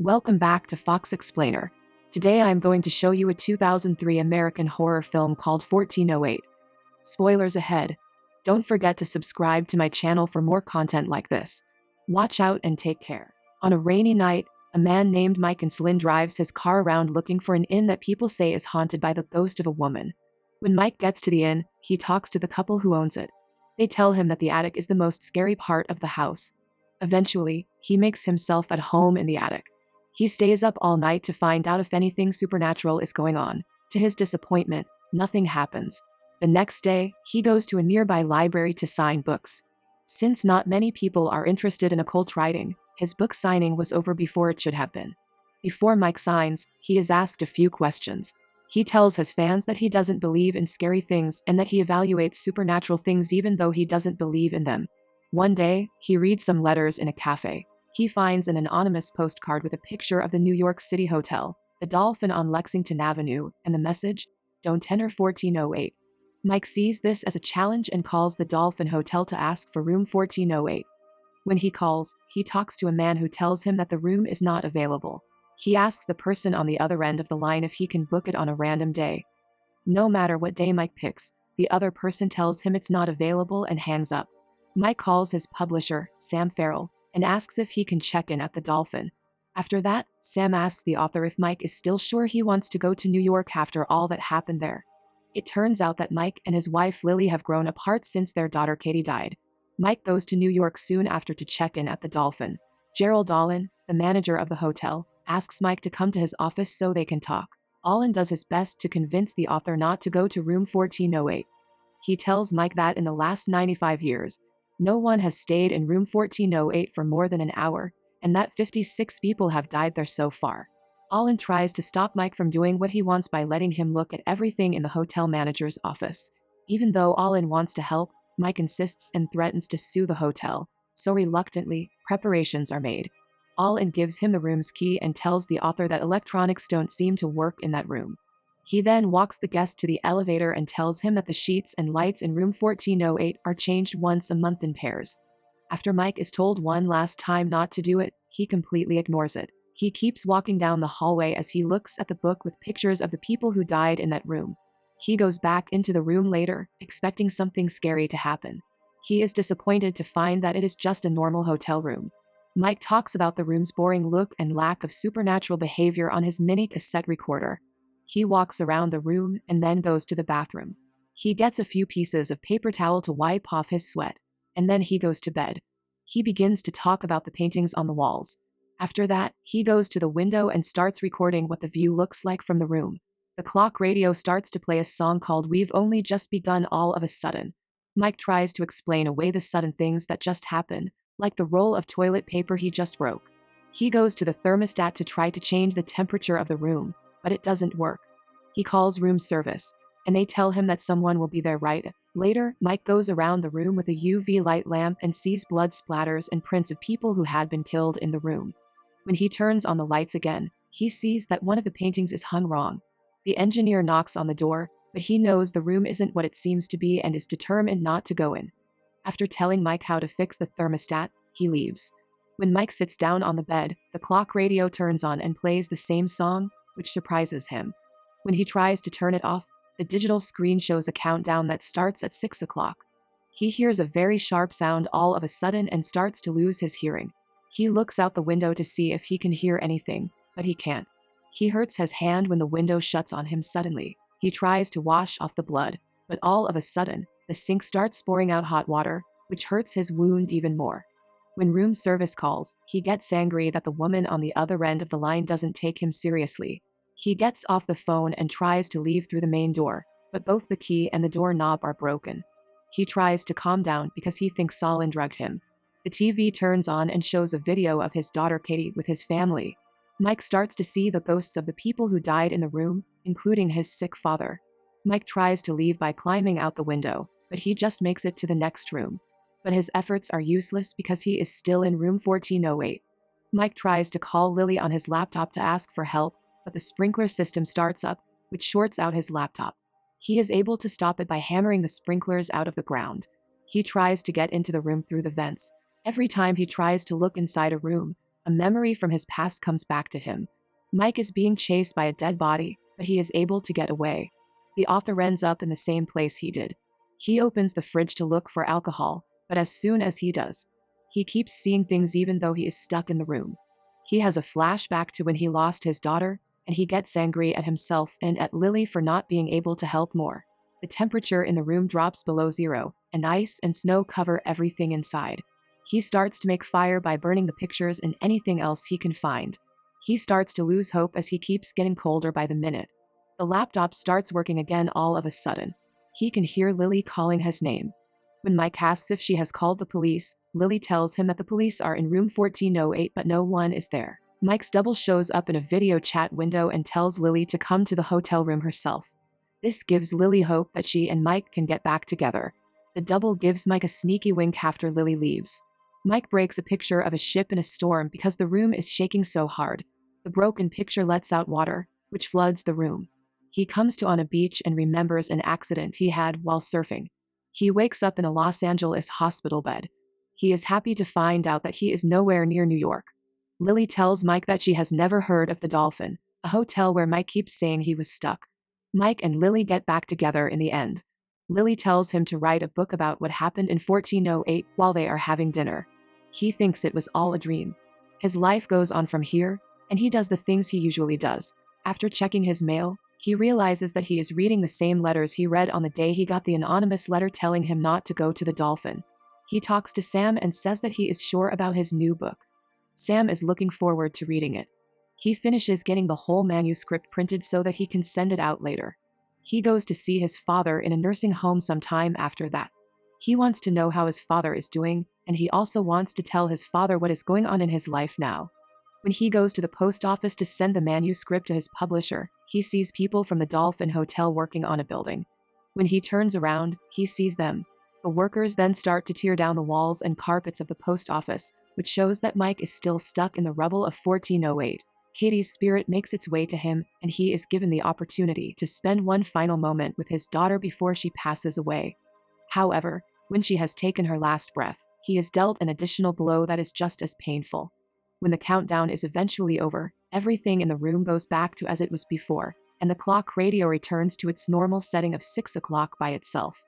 Welcome back to Fox Explainer. Today I am going to show you a 2003 American horror film called 1408. Spoilers ahead. Don't forget to subscribe to my channel for more content like this. Watch out and take care. On a rainy night, a man named Mike Insulin drives his car around looking for an inn that people say is haunted by the ghost of a woman. When Mike gets to the inn, he talks to the couple who owns it. They tell him that the attic is the most scary part of the house. Eventually, he makes himself at home in the attic. He stays up all night to find out if anything supernatural is going on. To his disappointment, nothing happens. The next day, he goes to a nearby library to sign books. Since not many people are interested in occult writing, his book signing was over before it should have been. Before Mike signs, he is asked a few questions. He tells his fans that he doesn't believe in scary things and that he evaluates supernatural things even though he doesn't believe in them. One day, he reads some letters in a cafe. He finds an anonymous postcard with a picture of the New York City Hotel, the Dolphin on Lexington Avenue, and the message, "Don't enter 1408. Mike sees this as a challenge and calls the Dolphin Hotel to ask for room 1408. When he calls, he talks to a man who tells him that the room is not available. He asks the person on the other end of the line if he can book it on a random day. No matter what day Mike picks, the other person tells him it's not available and hangs up. Mike calls his publisher, Sam Farrell, and asks if he can check in at the Dolphin. After that, Sam asks the author if Mike is still sure he wants to go to New York after all that happened there. It turns out that Mike and his wife Lily have grown apart since their daughter Katie died. Mike goes to New York soon after to check in at the Dolphin. Gerald Allen, the manager of the hotel, asks Mike to come to his office so they can talk. Allen does his best to convince the author not to go to room 1408. He tells Mike that in the last 95 years, no one has stayed in room 1408 for more than an hour, and that 56 people have died there so far. Allen tries to stop Mike from doing what he wants by letting him look at everything in the hotel manager's office. Even though Allen wants to help, Mike insists and threatens to sue the hotel, so reluctantly, preparations are made. Allen gives him the room's key and tells the author that electronics don't seem to work in that room. He then walks the guest to the elevator and tells him that the sheets and lights in room 1408 are changed once a month in pairs. After Mike is told one last time not to do it, he completely ignores it. He keeps walking down the hallway as he looks at the book with pictures of the people who died in that room. He goes back into the room later, expecting something scary to happen. He is disappointed to find that it is just a normal hotel room. Mike talks about the room's boring look and lack of supernatural behavior on his mini cassette recorder. He walks around the room and then goes to the bathroom. He gets a few pieces of paper towel to wipe off his sweat, and then he goes to bed. He begins to talk about the paintings on the walls. After that, he goes to the window and starts recording what the view looks like from the room. The clock radio starts to play a song called "We've Only Just Begun All of a Sudden." Mike tries to explain away the sudden things that just happened, like the roll of toilet paper he just broke. He goes to the thermostat to try to change the temperature of the room, but it doesn't work. He calls room service, and they tell him that someone will be there right. Later, Mike goes around the room with a UV light lamp and sees blood splatters and prints of people who had been killed in the room. When he turns on the lights again, he sees that one of the paintings is hung wrong. The engineer knocks on the door, but he knows the room isn't what it seems to be and is determined not to go in. After telling Mike how to fix the thermostat, he leaves. When Mike sits down on the bed, the clock radio turns on and plays the same song, which surprises him. When he tries to turn it off, the digital screen shows a countdown that starts at 6 o'clock. He hears a very sharp sound all of a sudden and starts to lose his hearing. He looks out the window to see if he can hear anything, but he can't. He hurts his hand when the window shuts on him suddenly. He tries to wash off the blood, but all of a sudden, the sink starts pouring out hot water, which hurts his wound even more. When room service calls, he gets angry that the woman on the other end of the line doesn't take him seriously. He gets off the phone and tries to leave through the main door, but both the key and the doorknob are broken. He tries to calm down because he thinks Solin drugged him. The TV turns on and shows a video of his daughter Katie with his family. Mike starts to see the ghosts of the people who died in the room, including his sick father. Mike tries to leave by climbing out the window, but he just makes it to the next room. But his efforts are useless because he is still in room 1408. Mike tries to call Lily on his laptop to ask for help, but the sprinkler system starts up, which shorts out his laptop. He is able to stop it by hammering the sprinklers out of the ground. He tries to get into the room through the vents. Every time he tries to look inside a room, A memory from his past comes back to him. Mike is being chased by a dead body, but he is able to get away. The author ends up in the same place he did. He opens the fridge to look for alcohol, but as soon as he does, he keeps seeing things even though he is stuck in the room. He has a flashback to when he lost his daughter, and he gets angry at himself and at Lily for not being able to help more. The temperature in the room drops below zero, and ice and snow cover everything inside. He starts to make fire by burning the pictures and anything else he can find. He starts to lose hope as he keeps getting colder by the minute. The laptop starts working again all of a sudden. He can hear Lily calling his name. When Mike asks if she has called the police, Lily tells him that the police are in room 1408 but no one is there. Mike's double shows up in a video chat window and tells Lily to come to the hotel room herself. This gives Lily hope that she and Mike can get back together. The double gives Mike a sneaky wink after Lily leaves. Mike breaks a picture of a ship in a storm because the room is shaking so hard. The broken picture lets out water, which floods the room. He comes to on a beach and remembers an accident he had while surfing. He wakes up in a Los Angeles hospital bed. He is happy to find out that he is nowhere near New York. Lily tells Mike that she has never heard of the Dolphin, a hotel where Mike keeps saying he was stuck. Mike and Lily get back together in the end. Lily tells him to write a book about what happened in 1408 while they are having dinner. He thinks it was all a dream. His life goes on from here, and he does the things he usually does. After checking his mail, he realizes that he is reading the same letters he read on the day he got the anonymous letter telling him not to go to the Dolphin. He talks to Sam and says that he is sure about his new book. Sam is looking forward to reading it. He finishes getting the whole manuscript printed so that he can send it out later. He goes to see his father in a nursing home sometime after that. He wants to know how his father is doing, and he also wants to tell his father what is going on in his life now. When he goes to the post office to send the manuscript to his publisher, he sees people from the Dolphin Hotel working on a building. When he turns around, he sees them. The workers then start to tear down the walls and carpets of the post office, which shows that Mike is still stuck in the rubble of 1408. Katie's spirit makes its way to him, and he is given the opportunity to spend one final moment with his daughter before she passes away. However, when she has taken her last breath, he is dealt an additional blow that is just as painful. When the countdown is eventually over, everything in the room goes back to as it was before, and the clock radio returns to its normal setting of 6 o'clock by itself.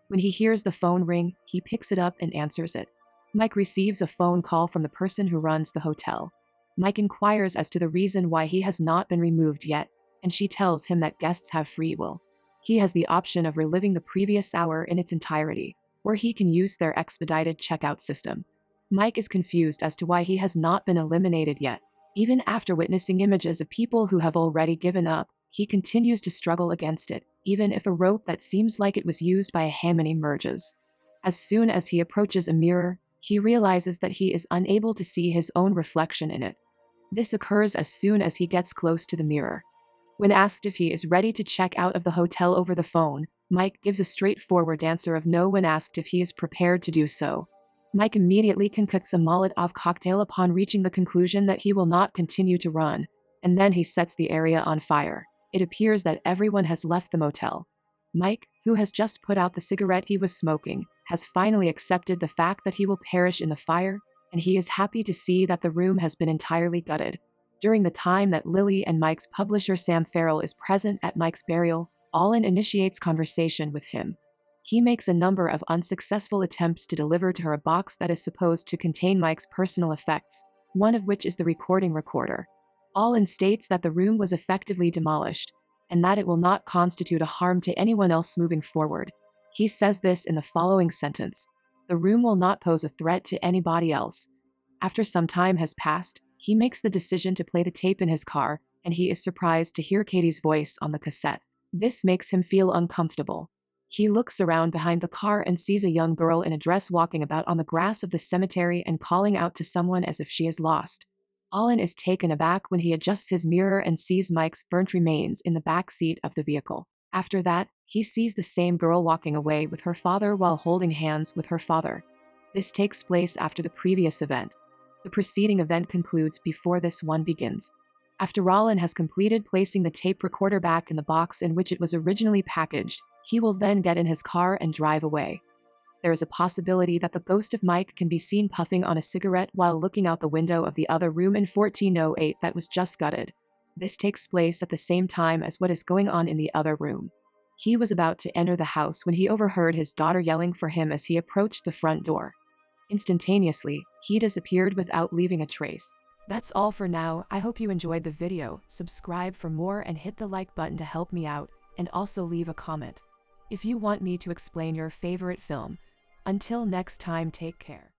When he hears the phone ring, he picks it up and answers it. Mike receives a phone call from the person who runs the hotel. Mike inquires as to the reason why he has not been removed yet, and she tells him that guests have free will. He has the option of reliving the previous hour in its entirety, or he can use their expedited checkout system. Mike is confused as to why he has not been eliminated yet. Even after witnessing images of people who have already given up, he continues to struggle against it, even if a rope that seems like it was used by a hamman emerges. As soon as he approaches a mirror, he realizes that he is unable to see his own reflection in it. This occurs as soon as he gets close to the mirror. When asked if he is ready to check out of the hotel over the phone, Mike gives a straightforward answer of no when asked if he is prepared to do so. Mike immediately concocts a Molotov cocktail upon reaching the conclusion that he will not continue to run, and then he sets the area on fire. It appears that everyone has left the motel. Mike, who has just put out the cigarette he was smoking, has finally accepted the fact that he will perish in the fire, and he is happy to see that the room has been entirely gutted. During the time that Lily and Mike's publisher Sam Farrell is present at Mike's burial, Olin initiates conversation with him. He makes a number of unsuccessful attempts to deliver to her a box that is supposed to contain Mike's personal effects, one of which is the recording recorder. Olin states that the room was effectively demolished, and that it will not constitute a harm to anyone else moving forward. He says this in the following sentence: "The room will not pose a threat to anybody else." After some time has passed, he makes the decision to play the tape in his car, and he is surprised to hear Katie's voice on the cassette. This makes him feel uncomfortable. He looks around behind the car and sees a young girl in a dress walking about on the grass of the cemetery and calling out to someone as if she is lost. Olin is taken aback when he adjusts his mirror and sees Mike's burnt remains in the back seat of the vehicle. After that, he sees the same girl walking away with her father while holding hands with her father. This takes place after the previous event. The preceding event concludes before this one begins. After Olin has completed placing the tape recorder back in the box in which it was originally packaged, he will then get in his car and drive away. there is a possibility that the ghost of Mike can be seen puffing on a cigarette while looking out the window of the other room in 1408 that was just gutted. This takes place at the same time as what is going on in the other room. He was about to enter the house when he overheard his daughter yelling for him as he approached the front door. Instantaneously, he disappeared without leaving a trace. That's all for now. I hope you enjoyed the video. Subscribe for more and hit the like button to help me out, and also leave a comment if you want me to explain your favorite film. Until next time, take care.